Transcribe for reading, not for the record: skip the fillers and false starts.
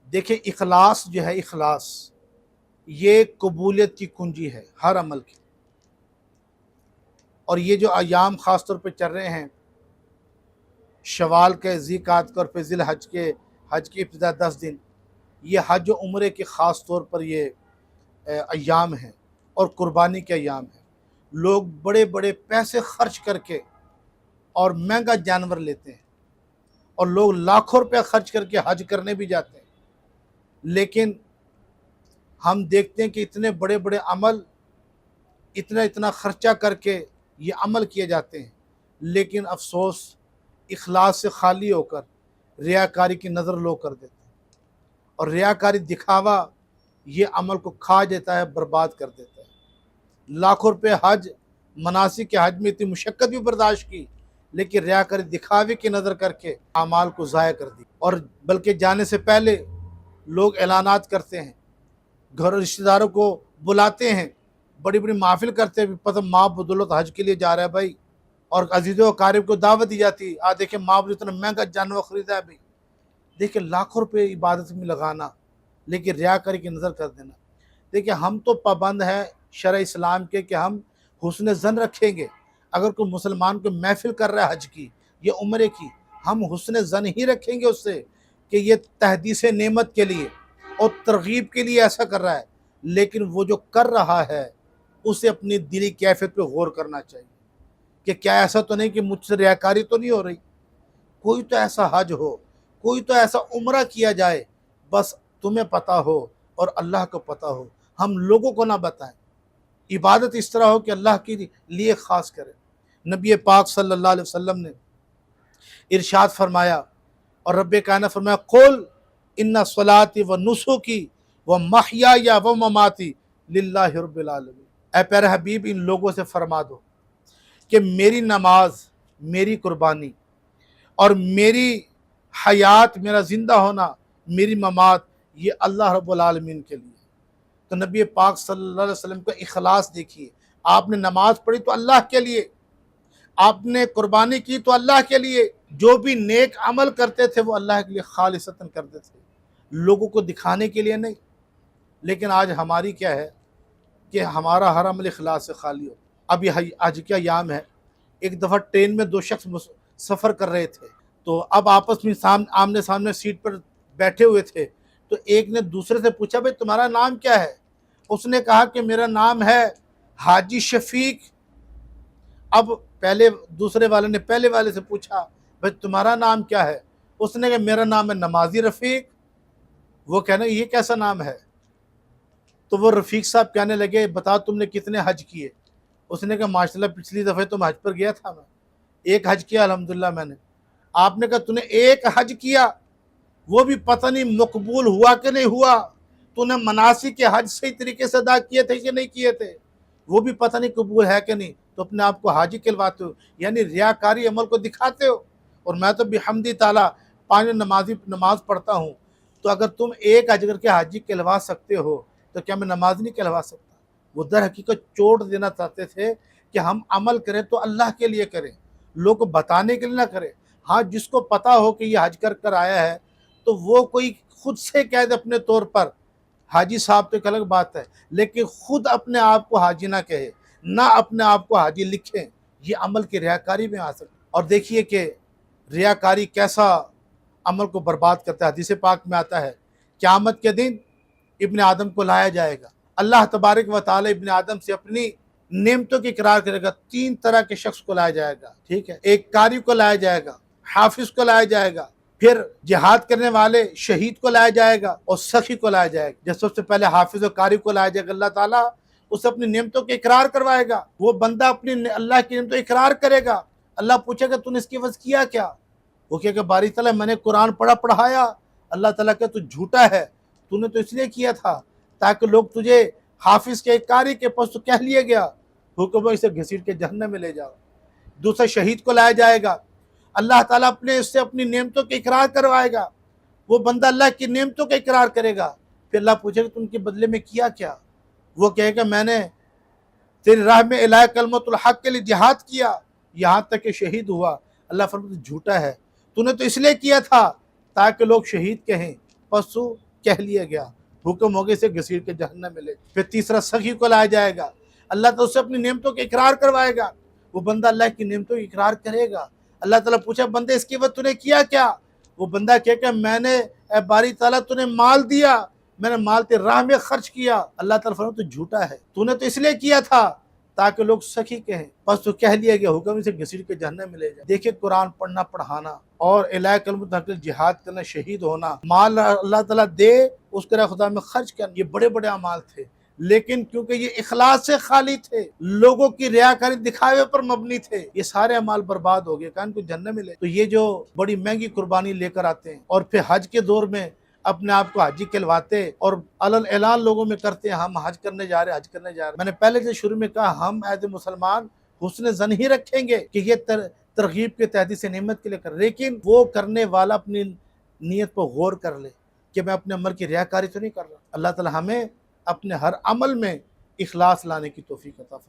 دیکھیں اخلاص جو ہے، اخلاص یہ قبولیت کی کنجی ہے ہر عمل کی۔ اور یہ جو ایام خاص طور پہ چل رہے ہیں، شوال کے، ذی قعدہ اور پھر ذی الحج کے، حج کی ابتدا 10 دن، یہ حج و عمرے کے خاص طور پر یہ ایام ہیں اور قربانی کے ایام ہیں۔ لوگ بڑے بڑے پیسے خرچ کر کے اور مہنگا جانور لیتے ہیں، اور لوگ لاکھوں روپے خرچ کر کے حج کرنے بھی جاتے ہیں، لیکن ہم دیکھتے ہیں کہ اتنے بڑے بڑے عمل، اتنا خرچہ کر کے یہ عمل کیے جاتے ہیں، لیکن افسوس اخلاص سے خالی ہو کر ریاکاری کی نظر لوگ کر دیتے ہیں، اور ریاکاری دکھاوا یہ عمل کو کھا دیتا ہے، برباد کر دیتا ہے۔ لاکھوں روپے حج، مناسک کے حج میں اتنی مشقت بھی برداشت کی، لیکن ریاکاری دکھاوے کی نظر کر کے اعمال کو ضائع کر دی، اور بلکہ جانے سے پہلے لوگ اعلانات کرتے ہیں، گھر رشتہ داروں کو بلاتے ہیں، بڑی بڑی محافل کرتے ہیں، پتہ ماں بدولت حج کے لیے جا رہا ہے بھائی، اور عزیز و اقارب کو دعوت دی جاتی ہے، دیکھیں ماں بدولت اتنا مہنگا جانور خریدا ہے بھائی۔ دیکھیں لاکھوں روپے عبادت میں لگانا، لیکن ریاکاری کی نظر کر دینا۔ دیکھیں ہم تو پابند ہیں شرع اسلام کے کہ ہم حسن ظن رکھیں گے۔ اگر کوئی مسلمان کو محفل کر رہا ہے حج کی یا عمرے کی، ہم حسن ظن ہی رکھیں گے اس سے کہ یہ تحدیث نعمت کے لیے اور ترغیب کے لیے ایسا کر رہا ہے، لیکن وہ جو کر رہا ہے اسے اپنی دلی کیفیت پہ غور کرنا چاہیے کہ کیا ایسا تو نہیں کہ مجھ سے ریاکاری تو نہیں ہو رہی۔ کوئی تو ایسا حج ہو، کوئی تو ایسا عمرہ کیا جائے، بس تمہیں پتہ ہو اور اللہ کو پتہ ہو، ہم لوگوں کو نہ بتائیں۔ عبادت اس طرح ہو کہ اللہ کے لیے خاص کرے۔ نبی پاک صلی اللہ علیہ وسلم نے ارشاد فرمایا، اور رب کائنات فرمایا، قل ان صلاتی و نسکی و محیای و مماتی للہ رب العالمین۔ اے پیارے حبیب، ان لوگوں سے فرما دو کہ میری نماز، میری قربانی اور میری حیات، میرا زندہ ہونا، میری ممات، یہ اللہ رب العالمین کے لیے۔ تو نبی پاک صلی اللہ علیہ وسلم کا اخلاص دیکھیے، آپ نے نماز پڑھی تو اللہ کے لیے، آپ نے قربانی کی تو اللہ کے لیے، جو بھی نیک عمل کرتے تھے وہ اللہ کے لیے خالصتاً کرتے تھے، لوگوں کو دکھانے کے لیے نہیں۔ لیکن آج ہماری کیا ہے کہ ہمارا ہر عمل اخلاص سے خالی ہو۔ اب یہ حج کا ایام ہے، ایک دفعہ ٹرین میں 2 شخص سفر کر رہے تھے، تو اب آپس میں آمنے سامنے سیٹ پر بیٹھے ہوئے تھے، تو ایک نے دوسرے سے پوچھا، بھئی تمہارا نام کیا ہے؟ اس نے کہا کہ میرا نام ہے حاجی شفیق۔ اب دوسرے والے نے پہلے والے سے پوچھا، بھئی تمہارا نام کیا ہے؟ اس نے کہا میرا نام ہے نمازی رفیق۔ وہ کہنا یہ کیسا نام ہے؟ تو وہ رفیق صاحب کہنے لگے، بتا تم نے کتنے حج کیے؟ اس نے کہا ماشاءاللہ پچھلی دفعہ تم حج پر گیا تھا، میں ایک حج کیا الحمدللہ میں نے۔ آپ نے کہا تو نے ایک حج کیا، وہ بھی پتہ نہیں مقبول ہوا کہ نہیں ہوا، تو نے مناسک کے حج صحیح طریقے سے ادا کیے تھے کہ نہیں کیے تھے، وہ بھی پتہ نہیں قبول ہے کہ نہیں، تو اپنے آپ کو حاجی کہلواتے ہو، یعنی ریاکاری عمل کو دکھاتے ہو۔ اور میں تو بحمدی تعالیٰ 5 نماز پڑھتا ہوں، تو اگر تم ایک حج کر کے حاجی کہلوا سکتے ہو تو کیا میں نماز نہیں کہلوا سکتا؟ وہ در حقیقت چوٹ دینا چاہتے تھے کہ ہم عمل کریں تو اللہ کے لیے کریں، لوگ کو بتانے کے لیے نہ کریں۔ ہاں جس کو پتہ ہو کہ یہ حج کر آیا ہے تو وہ کوئی خود سے کہہ دے اپنے طور پر حاجی صاحب تو ایک الگ بات ہے، لیکن خود اپنے آپ کو حاجی نہ کہے، نہ اپنے آپ کو حاجی لکھیں، یہ عمل کی ریاکاری میں آ سکتا ہے۔ اور دیکھیے کہ ریاکاری کیسا عمل کو برباد کرتا ہے۔ حدیث پاک میں آتا ہے قیامت کے دن ابن آدم کو لایا جائے گا، اللہ تبارک و تعالی ابن آدم سے اپنی نعمتوں کی اقرار کرے گا۔ 3 طرح کے شخص کو لایا جائے گا، ٹھیک ہے، ایک قاری کو لایا جائے گا، حافظ کو لایا جائے گا، پھر جہاد کرنے والے شہید کو لایا جائے گا، اور سخی کو لایا جائے گا۔ جب سب سے پہلے حافظ و قاری کو لایا جائے گا، اللہ تعالیٰ اسے اپنی نعمتوں کے اقرار کروائے گا، وہ بندہ اپنی اللہ کی نعمتوں اقرار کرے گا۔ اللہ پوچھے گا تو نے اس کی وجہ کیا کیا؟ وہ کہے گا باری تعالیٰ میں نے قرآن پڑھایا۔ اللہ تعالیٰ کہ تو جھوٹا ہے، تو نے تو اس لیے کیا تھا تاکہ لوگ تجھے حافظ کے قاری کے پاس تو کہہ لیا گیا، حکم اسے گھسیٹ کے جہنم میں لے جاؤ۔ دوسرا شہید کو لایا جائے گا، اللہ تعالیٰ اس سے اپنی نعمتوں کے اقرار کروائے گا، وہ بندہ اللہ کی نعمتوں کا اقرار کرے گا، پھر اللہ پوچھے گا تم کے بدلے میں کیا کیا؟ وہ کہے گا میں نے تیری راہ میں الہ کلمت الحق کے لیے جہاد کیا، یہاں تک کہ شہید ہوا۔ اللہ فرماتا جھوٹا ہے، تو نے تو اس لیے کیا تھا تاکہ لوگ شہید کہیں، پس تو کہہ لیا گیا، حکم ہو گیا اسے گھسیٹ کے جہنم میں لے۔ پھر تیسرا سخی کو لایا جائے گا، اللہ تعالیٰ اسے اپنی نعمتوں کا اقرار کروائے گا، وہ بندہ اللہ کی نعمتوں کا اقرار کرے گا۔ اللہ تعالیٰ پوچھا بندے اس کے بعد تو نے کیا کیا؟ وہ بندہ کہے کہ میں نے اے باری تعالیٰ تو نے مال دیا، میں نے مال تیری راہ میں خرچ کیا۔ اللہ تعالیٰ فرماتا تو جھوٹا ہے، تو نے تو اس لیے کیا تھا تاکہ لوگ سخی کہیں، بس تو کہہ لیا گیا حکم سے گھسیٹ کے جہنم میں لے جائے۔ دیکھیں قرآن پڑھنا پڑھانا اور الہ کلمۃ حق جہاد کرنا، شہید ہونا، مال اللہ تعالیٰ دے اس کے راہ خدا میں خرچ کرنا، یہ بڑے بڑے اعمال تھے، لیکن کیونکہ یہ اخلاص سے خالی تھے، لوگوں کی ریاکاری دکھاوے پر مبنی تھے، یہ سارے اعمال برباد ہو گئے، کان کو جہنم میں لے۔ تو یہ جو بڑی مہنگی قربانی لے کر آتے ہیں اور پھر حج کے دور میں اپنے آپ کو حاجی کہلواتے اور علل اعلان لوگوں میں کرتے ہیں ہم حج کرنے جا رہے ہیں، حج کرنے جا رہے ہیں۔ میں نے پہلے سے شروع میں کہا ہم ایز مسلمان حسن ظن ہی رکھیں گے کہ یہ ترغیب کے تحدیث نعمت کے لیے کر، لیکن وہ کرنے والا اپنی نیت پر غور کر لے کہ میں اپنے عمل کی ریاکاری تو نہیں کر رہا۔ اللہ تعالی ہمیں اپنے ہر عمل میں اخلاص لانے کی توفیق عطا فرمائے۔